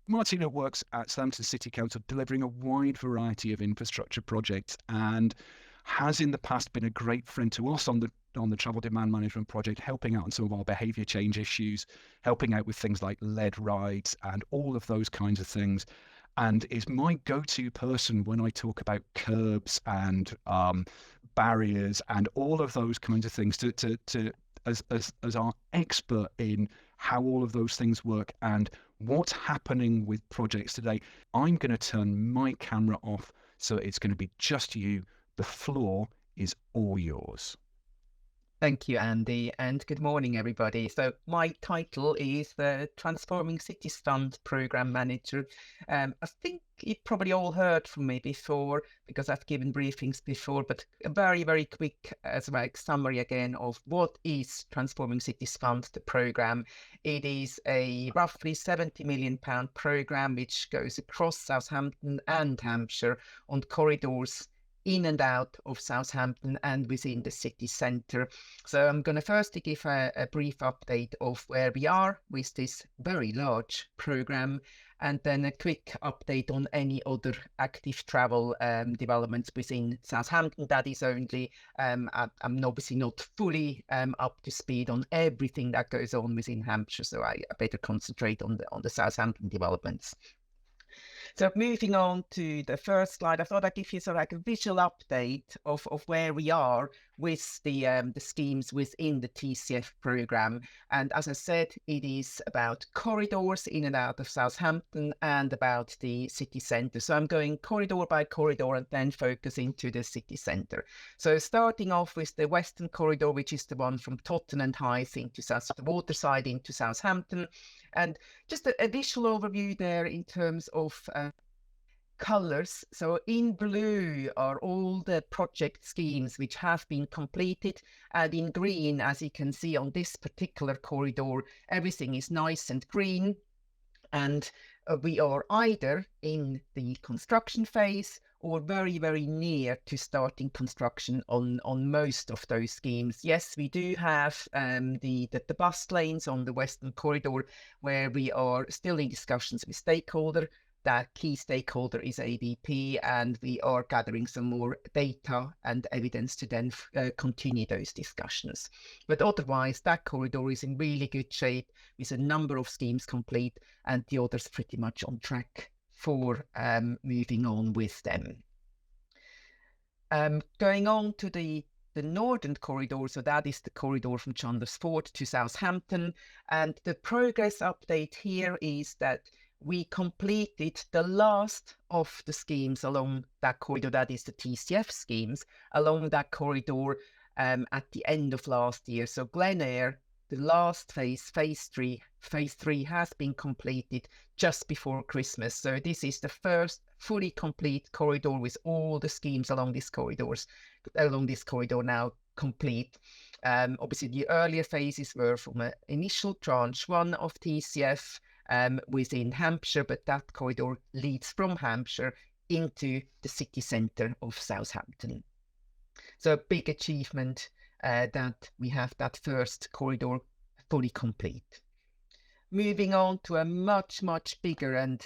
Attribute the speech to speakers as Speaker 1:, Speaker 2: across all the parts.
Speaker 1: Martina works at Southampton City Council delivering a wide variety of infrastructure projects and has in the past been a great friend to us on the travel demand management project, helping out on some of our behaviour change issues, helping out with things like lead rides and all of those kinds of things, and is my go-to person when I talk about curbs and barriers and all of those kinds of things as our expert in how all of those things work and what's happening with projects today. I'm going to turn my camera off, so it's going to be just you. The floor is all yours.
Speaker 2: Thank you, Andy, and good morning, everybody. So my title is the Transforming Cities Fund Programme Manager. I think you've probably all heard from me before because I've given briefings before, but a very, very quick summary again of what is Transforming Cities Fund, the programme. It is a roughly £70 million programme which goes across Southampton and Hampshire on corridors in and out of Southampton and within the city centre. So I'm going to firstly give a brief update of where we are with this very large programme, and then a quick update on any other active travel developments within Southampton. That is only, I'm obviously not fully up to speed on everything that goes on within Hampshire, so I better concentrate on the Southampton developments. So moving on to the first slide, I thought I'd give you sort of like a visual update of where we are with the schemes within the TCF programme. And as I said, it is about corridors in and out of Southampton and about the city centre. So I'm going corridor by corridor and then focus into the city centre. So starting off with the western corridor, which is the one from Totton and Hythe into the waterside into Southampton. And just a visual overview there in terms of colours. So in blue are all the project schemes which have been completed, and in green, as you can see on this particular corridor, everything is nice and green, and we are either in the construction phase or very, very near to starting construction on most of those schemes. Yes, we do have the bus lanes on the western corridor where we are still in discussions with stakeholder. That key stakeholder is ABP, and we are gathering some more data and evidence to then continue those discussions. But otherwise, that corridor is in really good shape with a number of schemes complete and the others pretty much on track for moving on with them. Going on to the northern corridor, so that is the corridor from Chandler's Ford to Southampton, and the progress update here is that we completed the last of the schemes along that corridor, that is the TCF schemes, along that corridor at the end of last year. So Glen Eyre, the last phase 3 has been completed just before Christmas. So this is the first fully complete corridor with all the schemes along this corridor now complete. Obviously, the earlier phases were from an initial tranche 1 of TCF within Hampshire, but that corridor leads from Hampshire into the city centre of Southampton. So a big achievement that we have that first corridor fully complete. Moving on to a much, much bigger and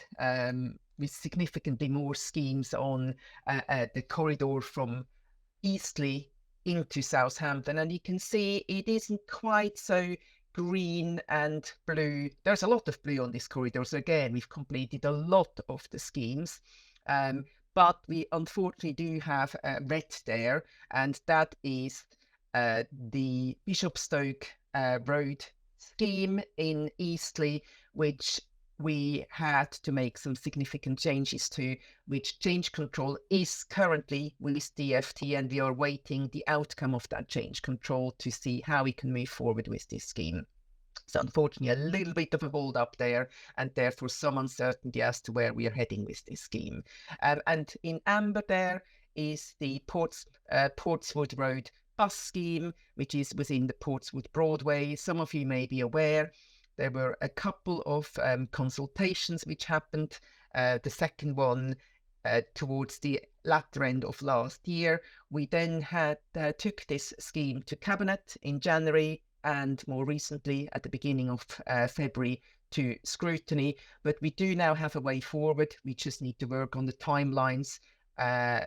Speaker 2: with significantly more schemes on the corridor from Eastleigh into Southampton, and you can see it isn't quite so green and blue. There's a lot of blue on this corridor, so again we've completed a lot of the schemes, but we unfortunately do have red there, and that is the Bishopstoke Road scheme in Eastleigh, which we had to make some significant changes to, which change control is currently with DFT, and we are waiting the outcome of that change control to see how we can move forward with this scheme. So unfortunately, a little bit of a hold up there, and therefore some uncertainty as to where we are heading with this scheme. And in amber there is the Portswood Road bus scheme, which is within the Portswood Broadway. Some of you may be aware there were a couple of consultations which happened. The second one towards the latter end of last year. We then took this scheme to Cabinet in January, and more recently at the beginning of February to scrutiny, but we do now have a way forward. We just need to work on the timelines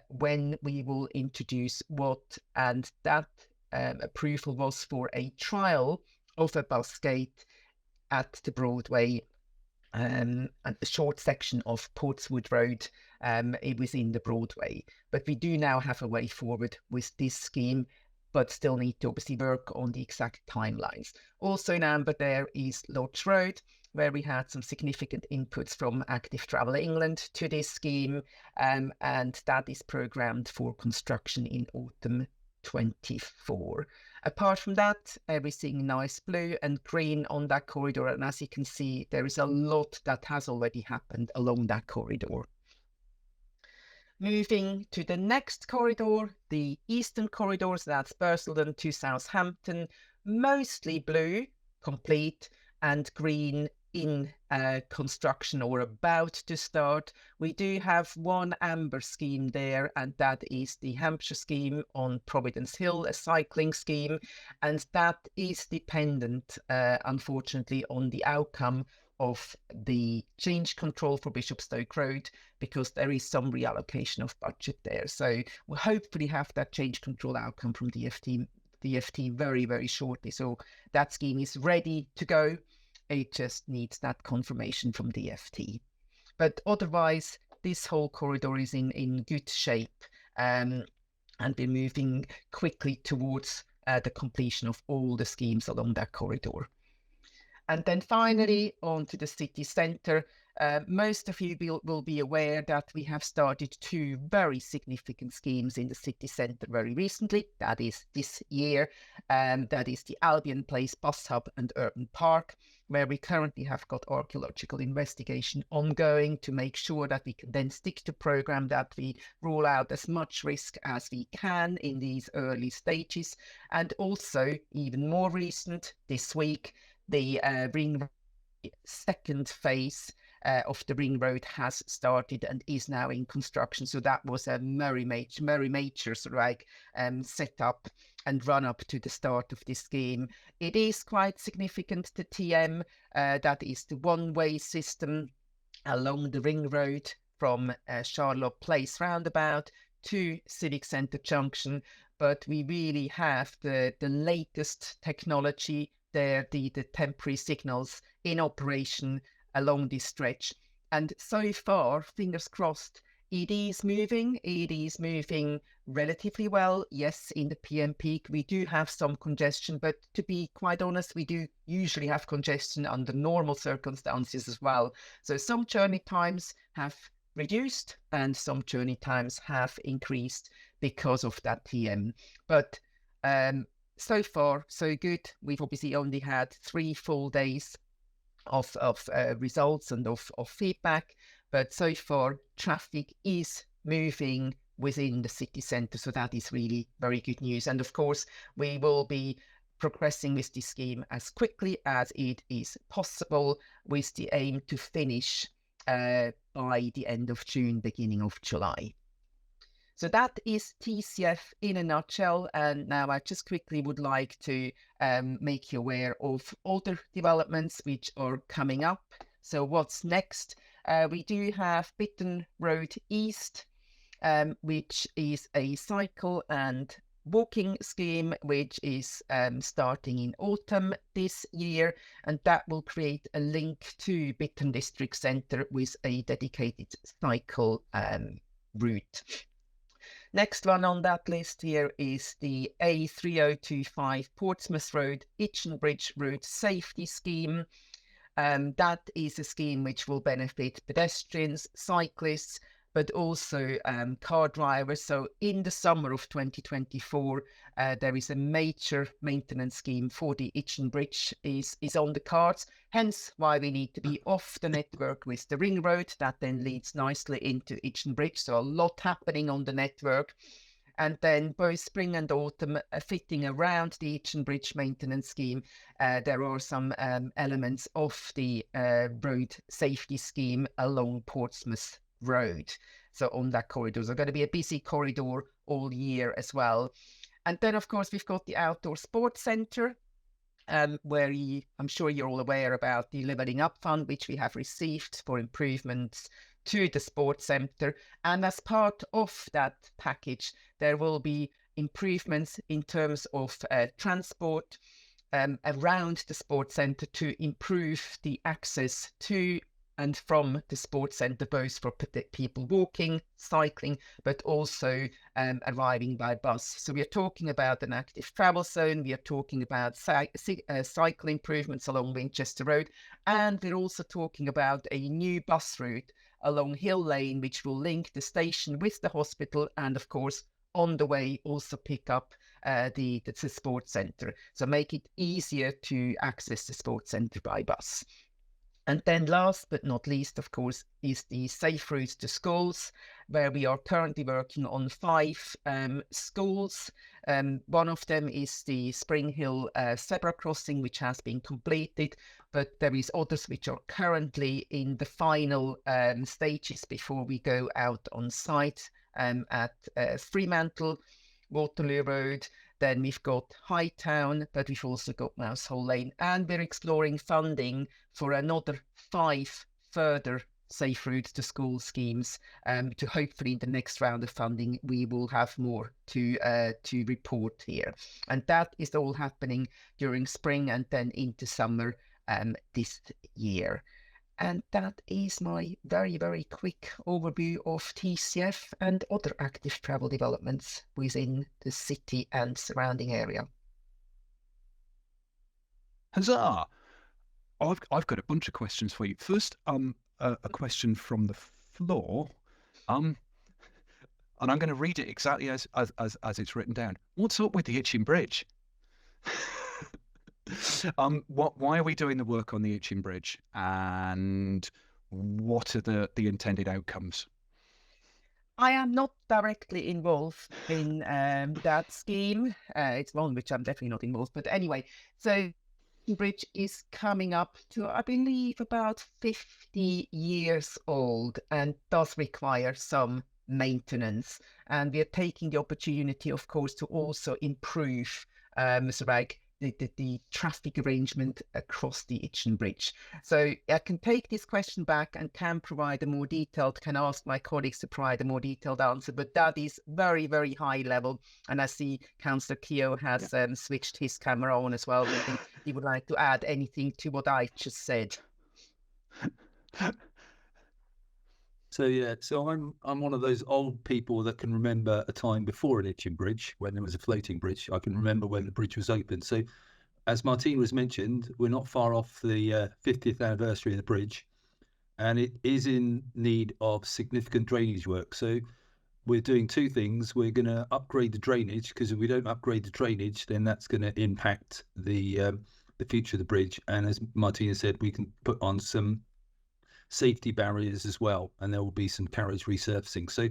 Speaker 2: when we will introduce what, and that approval was for a trial of a bus gate at the Broadway and the short section of Portswood Road. It was in the Broadway, but we do now have a way forward with this scheme, but still need to obviously work on the exact timelines. Also in amber there is Lodge Road, where we had some significant inputs from Active Travel England to this scheme, and that is programmed for construction in autumn 24. Apart from that, everything nice blue and green on that corridor, and as you can see, there is a lot that has already happened along that corridor. Moving to the next corridor, the eastern corridor, so that's Burslem to Southampton, mostly blue, complete, and green in construction or about to start. We do have one amber scheme there, and that is the Hampshire scheme on Providence Hill, a cycling scheme, and that is dependent, unfortunately, on the outcome of the change control for Bishopstoke Road, because there is some reallocation of budget there. So we'll hopefully have that change control outcome from DFT very, very shortly. So that scheme is ready to go. It just needs that confirmation from DFT. But otherwise, this whole corridor is in good shape, and we're moving quickly towards the completion of all the schemes along that corridor. And then finally, on to the city centre. Most of you will be aware that we have started two very significant schemes in the city centre very recently. That is this year. That is the Albion Place Bus Hub and Urban Park, where we currently have got archaeological investigation ongoing to make sure that we can then stick to programme, that we rule out as much risk as we can in these early stages. And also, even more recent, this week, the ring second phase of the ring road has started and is now in construction. So that was a very major sort of like set up and run up to the start of this scheme. It is quite significant, the TM. That is the one-way system along the ring road from Charlotte Place roundabout to Civic Centre Junction. But we really have the latest technology there, the temporary signals in operation along this stretch. And so far, fingers crossed, it is moving relatively well. Yes, in the PM peak, we do have some congestion, but to be quite honest, we do usually have congestion under normal circumstances as well. So some journey times have reduced and some journey times have increased because of that TM. But so far, so good. We've obviously only had 3 full days of results and of feedback, but so far traffic is moving within the city centre, so that is really very good news. And of course, we will be progressing with this scheme as quickly as it is possible, with the aim to finish by the end of June, beginning of July. So that is TCF in a nutshell. And now I just quickly would like to make you aware of other developments which are coming up. So what's next? We do have Bitton Road East, which is a cycle and walking scheme, which is starting in autumn this year, and that will create a link to Bitton District Centre with a dedicated cycle route. Next one on that list here is the A3025 Portsmouth Road Itchen Bridge Road Safety Scheme. That is a scheme which will benefit pedestrians, cyclists, but also car drivers. So in the summer of 2024, there is a major maintenance scheme for the Itchen Bridge is on the cards, hence why we need to be off the network with the ring road. That then leads nicely into Itchen Bridge, so a lot happening on the network. And then both spring and autumn fitting around the Itchen Bridge maintenance scheme, there are some elements of the road safety scheme along Portsmouth Road. So on that corridor, so going to be a busy corridor all year as well. And then, of course, we've got the outdoor sports centre, where I'm sure you're all aware about the Levelling Up Fund, which we have received for improvements to the sports centre. And as part of that package, there will be improvements in terms of transport around the sports centre to improve the access to and from the sports centre, both for people walking, cycling, but also arriving by bus. So we are talking about an active travel zone, we are talking about cycle improvements along Winchester Road, and we're also talking about a new bus route along Hill Lane, which will link the station with the hospital, and of course, on the way also pick up the sports centre. So make it easier to access the sports centre by bus. And then last but not least, of course, is the safe routes to schools, where we are currently working on 5 schools. One of them is the Spring Hill zebra crossing, which has been completed, but there is others which are currently in the final stages before we go out on site at Fremantle, Waterloo Road. Then we've got Hightown, but we've also got Mousehole Lane, and we're exploring funding for another 5 further safe routes to school schemes. To hopefully in the next round of funding, we will have more to report here. And that is all happening during spring and then into summer this year. And that is my very, very quick overview of TCF and other active travel developments within the city and surrounding area.
Speaker 1: Huzzah! I've got a bunch of questions for you. First, a question from the floor, and I'm going to read it exactly as it's written down. What's up with the Itching Bridge? Why are we doing the work on the Itching Bridge, and what are the intended outcomes?
Speaker 2: I am not directly involved in that scheme. It's one which I'm definitely not involved. But anyway, so the bridge is coming up to, I believe, about 50 years old and does require some maintenance. And we are taking the opportunity, of course, to also improve the traffic arrangement across the Itchen Bridge. So I can take this question back and can ask my colleagues to provide a more detailed answer, but that is very, very high level. And I see Councillor Keogh has switched his camera on as well. Maybe he would like to add anything to what I just said.
Speaker 3: So I'm one of those old people that can remember a time before an Itching Bridge when there was a floating bridge. I can remember when the bridge was open. So as Martina has mentioned, we're not far off the 50th anniversary of the bridge, and it is in need of significant drainage work. So we're doing 2 things. We're going to upgrade the drainage, because if we don't upgrade the drainage, then that's going to impact the future of the bridge. And as Martina said, we can put on some safety barriers as well, and there will be some carriage resurfacing. So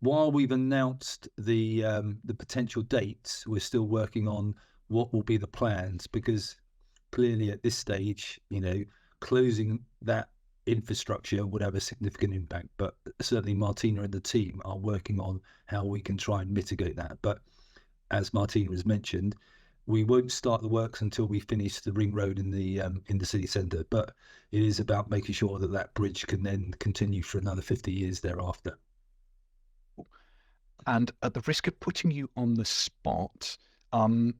Speaker 3: while we've announced the potential dates, we're still working on what will be the plans, because clearly at this stage, closing that infrastructure would have a significant impact. But certainly Martina and the team are working on how we can try and mitigate that. But as Martina has mentioned, we won't start the works until we finish the ring road in the city centre. But it is about making sure that that bridge can then continue for another 50 years thereafter.
Speaker 1: And at the risk of putting you on the spot, am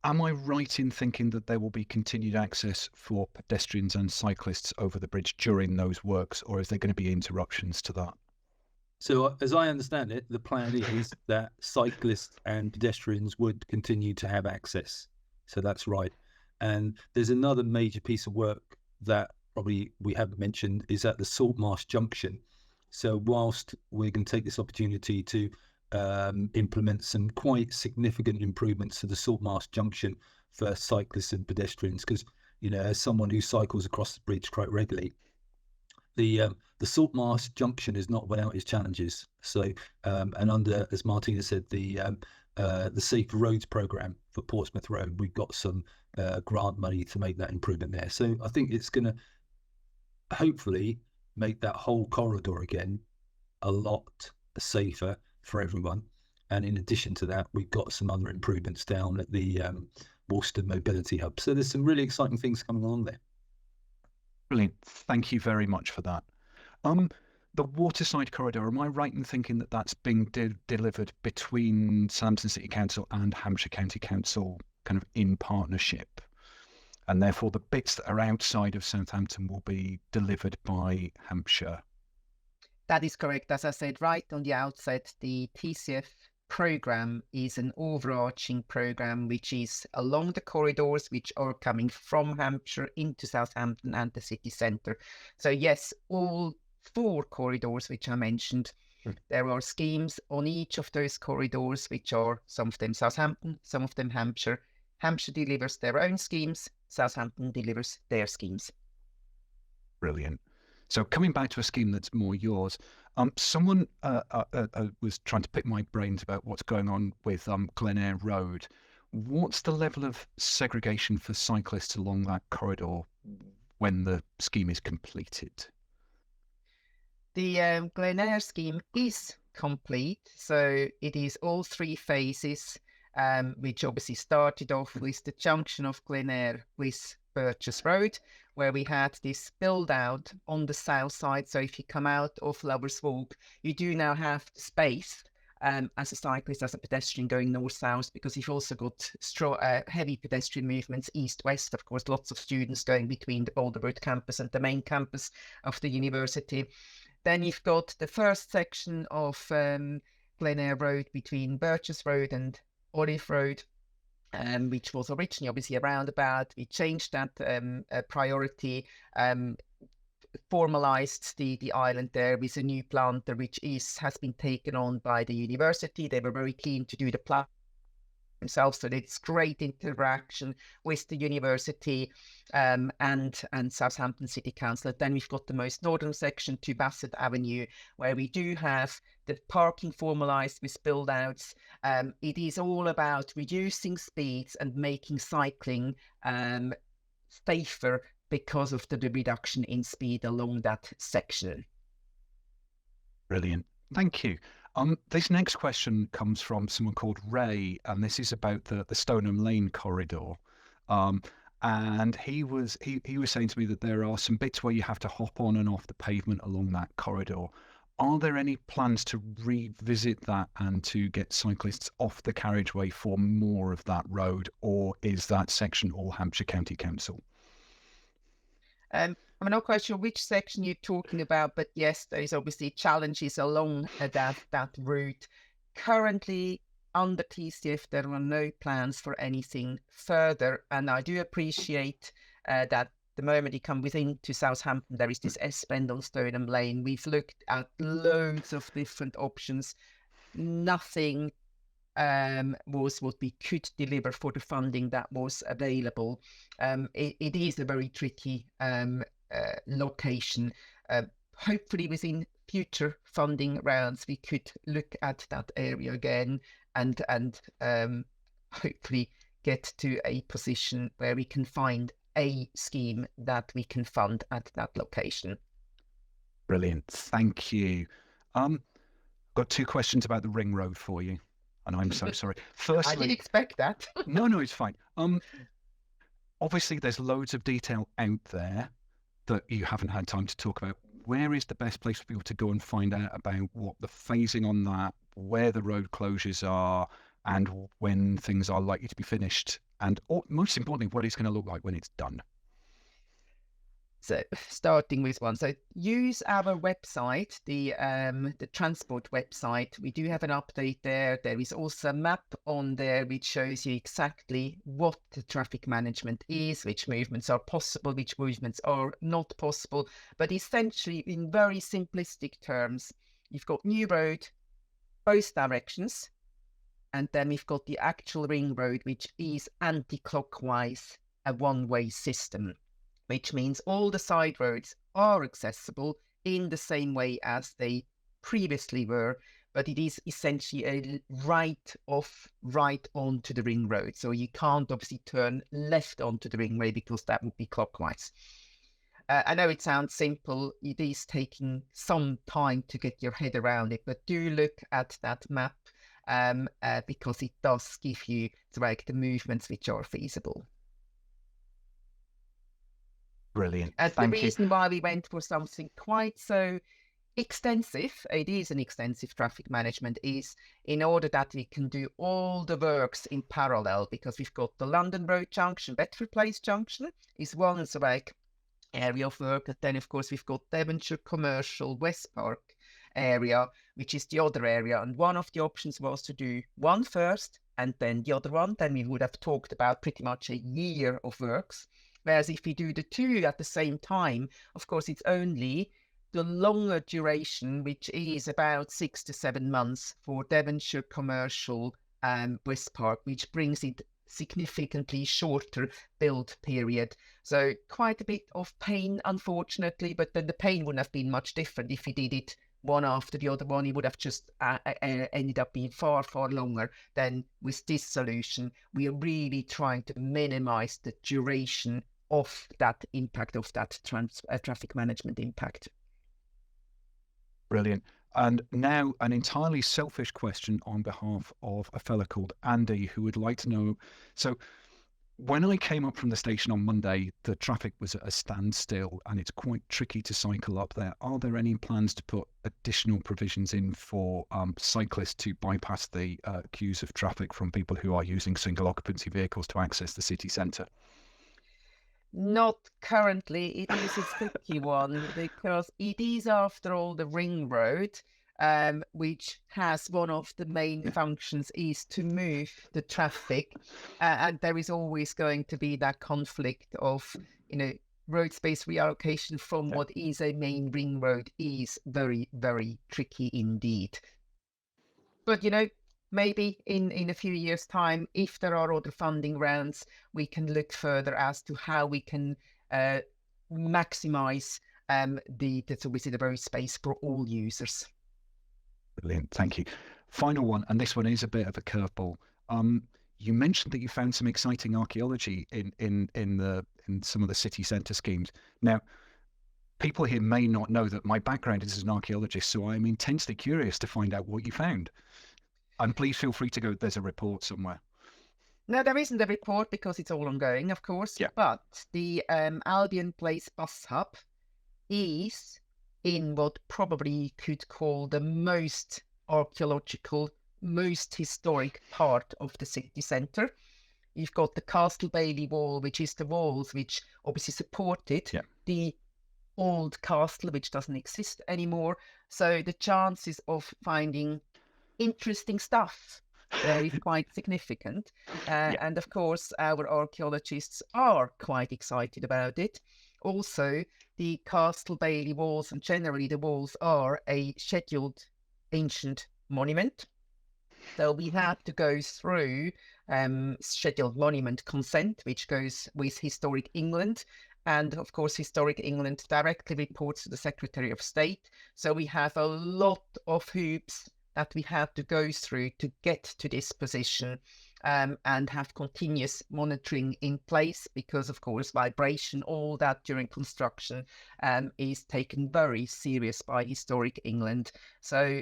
Speaker 1: I right in thinking that there will be continued access for pedestrians and cyclists over the bridge during those works, or is there going to be interruptions to that?
Speaker 3: So as I understand it, the plan is that cyclists and pedestrians would continue to have access. So that's right. And there's another major piece of work that probably we haven't mentioned, is at the Saltmarsh Junction. So whilst we're going to take this opportunity to implement some quite significant improvements to the Saltmarsh Junction for cyclists and pedestrians, because, as someone who cycles across the bridge quite regularly, the Saltmarsh Junction is not without its challenges. So, and under, as Martina said, the Safe Roads Programme for Portsmouth Road, we've got some grant money to make that improvement there. So I think it's going to hopefully make that whole corridor again a lot safer for everyone. And in addition to that, we've got some other improvements down at the Worcester Mobility Hub. So there's some really exciting things coming along there.
Speaker 1: Brilliant. Thank you very much for that. The Waterside Corridor, am I right in thinking that that's being delivered between Southampton City Council and Hampshire County Council kind of in partnership? And therefore the bits that are outside of Southampton will be delivered by Hampshire?
Speaker 2: That is correct. As I said right on the outset, the TCF program is an overarching program which is along the corridors which are coming from Hampshire into Southampton and the city centre. So yes, all 4 corridors which I mentioned, there are schemes on each of those corridors which are some of them Southampton, some of them Hampshire. Hampshire delivers their own schemes, Southampton delivers their schemes.
Speaker 1: Brilliant. So coming back to a scheme that's more yours, someone was trying to pick my brains about what's going on with Glen Eyre Road. What's the level of segregation for cyclists along that corridor when the scheme is completed?
Speaker 2: The Glen Eyre scheme is complete, so it is all 3 phases, which obviously started off with the junction of Glen Eyre with Birches Road, where we had this build out on the south side. So if you come out of Lovers Walk, you do now have space as a cyclist, as a pedestrian going north-south, because you've also got heavy pedestrian movements east-west. Of course, lots of students going between the Boulderwood campus and the main campus of the university. Then you've got the first section of Glen Eyre Road between Birches Road and Olive Road, which was originally obviously a roundabout. We changed that priority, formalised the island there with a new planter, which has been taken on by the university. They were very keen to do the plan themselves, so it's great interaction with the university and Southampton City Council. Then we've got the most northern section to Bassett Avenue, where we do have the parking formalised with build outs. It is all about reducing speeds and making cycling safer because of the reduction in speed along that section.
Speaker 1: Brilliant. Thank you. This next question comes from someone called Ray, and this is about the Stoneham Lane corridor. And he was saying to me that there are some bits where you have to hop on and off the pavement along that corridor. Are there any plans to revisit that and to get cyclists off the carriageway for more of that road, or is that section all Hampshire County Council?
Speaker 2: I'm not quite sure which section you're talking about, but yes, there's obviously challenges along that route. Currently, under TCF, there are no plans for anything further, and I do appreciate that the moment you come into Southampton, there is this S-bend on Stoneham Lane. We've looked at loads of different options. Nothing was what we could deliver for the funding that was available. It is a very tricky location. Hopefully within future funding rounds, we could look at that area again and hopefully get to a position where we can find a scheme that we can fund at that location.
Speaker 1: Brilliant. Thank you. Got 2 questions about the ring road for you. And I'm so sorry. Firstly,
Speaker 2: I didn't expect that.
Speaker 1: No, it's fine. Obviously, there's loads of detail out there that you haven't had time to talk about. Where is the best place for people to go and find out about what the phasing on that, where the road closures are, and when things are likely to be finished? And most importantly, what it's going to look like when it's done?
Speaker 2: So starting with one, so use our website, the transport website. We do have an update there. There is also a map on there which shows you exactly what the traffic management is, which movements are possible, which movements are not possible. But essentially, in very simplistic terms, you've got New Road, both directions, and then we've got the actual ring road, which is anti-clockwise, a one-way system, which means all the side roads are accessible in the same way as they previously were, but it is essentially a right onto the ring road. So you can't obviously turn left onto the ring road because that would be clockwise. I know it sounds simple. It is taking some time to get your head around it, but do look at that map. because it does give you the movements which are feasible.
Speaker 1: Brilliant.
Speaker 2: And the
Speaker 1: Thank you.
Speaker 2: reason why we went for something quite so extensive, it is an extensive traffic management, is in order that we can do all the works in parallel, because we've got the London Road Junction, Bedford Place Junction is one area of work, and then of course we've got Devonshire Commercial, West Park area, which is the other area, and one of the options was to do one first and then the other one. Then we would have talked about pretty much a year of works. Whereas if we do the two at the same time, of course, it's only the longer duration, which is about 6 to 7 months for Devonshire Commercial and West Park, which brings it significantly shorter build period. So quite a bit of pain, unfortunately, but then the pain wouldn't have been much different if we did it one after the other one. It would have just ended up being far, far longer. Than with this solution, we are really trying to minimize the duration of that impact, of that traffic management impact.
Speaker 1: Brilliant. And now an entirely selfish question on behalf of a fella called Andy, who would like to know, so when I came up from the station on Monday, the traffic was at a standstill and it's quite tricky to cycle up there. Are there any plans to put additional provisions in for cyclists to bypass the queues of traffic from people who are using single occupancy vehicles to access the city centre?
Speaker 2: Not currently. It is a tricky one because it is, after all, the ring road, which has one of the main functions is to move the traffic, and there is always going to be that conflict of, road space reallocation from what is a main ring road is very, very tricky indeed. But maybe in a few years' time, if there are other funding rounds, we can look further as to how we can maximize the road space for all users.
Speaker 1: Brilliant, thank you. Final one, and this one is a bit of a curveball. You mentioned that you found some exciting archaeology in some of the city centre schemes. Now, people here may not know that my background is as an archaeologist, so I'm intensely curious to find out what you found. And please feel free to go, there's a report somewhere.
Speaker 2: No, there isn't a report because it's all ongoing, of course.
Speaker 1: Yeah.
Speaker 2: But the Albion Place bus hub is in what probably you could call the most archaeological, most historic part of the city centre. You've got the Castle Bailey wall, which is the walls which obviously supported the old castle, which doesn't exist anymore. So the chances of finding interesting stuff there is quite significant. And of course, our archaeologists are quite excited about it. Also, the Castle Bailey walls, and generally the walls, are a scheduled ancient monument. So we had to go through scheduled monument consent, which goes with Historic England. And of course, Historic England directly reports to the Secretary of State. So we have a lot of hoops that we have to go through to get to this position, and have continuous monitoring in place, because of course vibration, all that during construction, is taken very serious by Historic England. So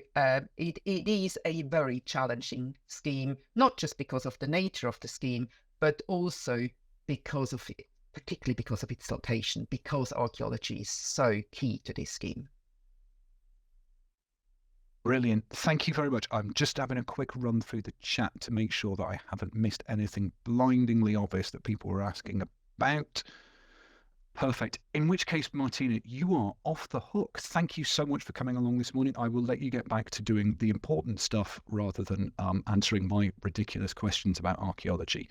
Speaker 2: it is a very challenging scheme, not just because of the nature of the scheme, but also because of it, particularly because of its location, because archaeology is so key to this scheme.
Speaker 1: Brilliant. Thank you very much. I'm just having a quick run through the chat to make sure that I haven't missed anything blindingly obvious that people were asking about. Perfect. In which case, Martina, you are off the hook. Thank you so much for coming along this morning. I will let you get back to doing the important stuff rather than answering my ridiculous questions about archaeology.